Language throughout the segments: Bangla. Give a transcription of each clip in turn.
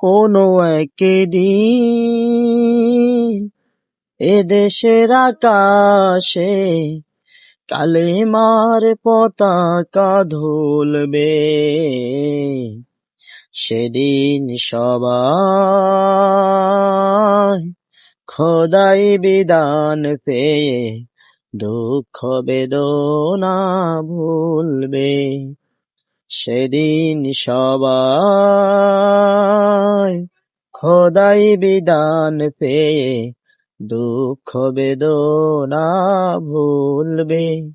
কোনো একদিন এদেশের আকাশে কালেমার পতাকা দুলবে। সেদিন সবাই খোদাই বিধান পেয়ে দুঃখ বেদনা ভুলবে। সেদিন সবাই খোদাই বিধান পেয়ে দুঃখ বেদনা ভুলবে।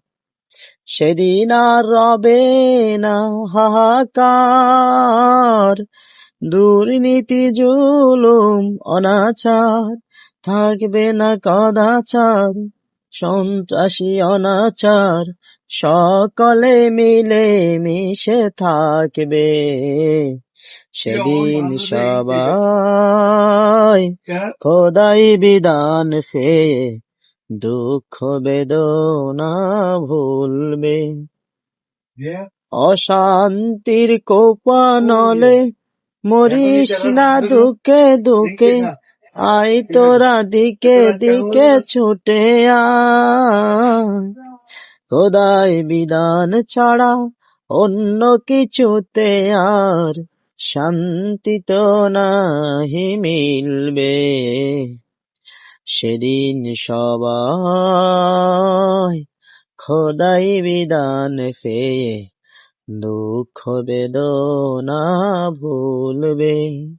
সেদিন আর রবে না হাহাকার, দুর্নীতি জুলুম অনাচার, থাকবে না কদাচার, সন্ত্রাসী অনাচার, সকলে মিলে মিশে থাকবে। সেদিন সবাই খোদাই বিধান পেয়ে দুঃখ বেদনা ভুলবে। অশান্তির কোপানলে মরিস না দুঃখে দুঃখে, আয় তোরা দিকে দিকে ছুটে আয়। খোদাই বিধান ছাড়া অন্য কিছুতে আর শান্তি তো নাহি মিলবে। সেদিন সবাই খোদাই বিধান পেয়ে দুঃখ বেদনা ভুলবে।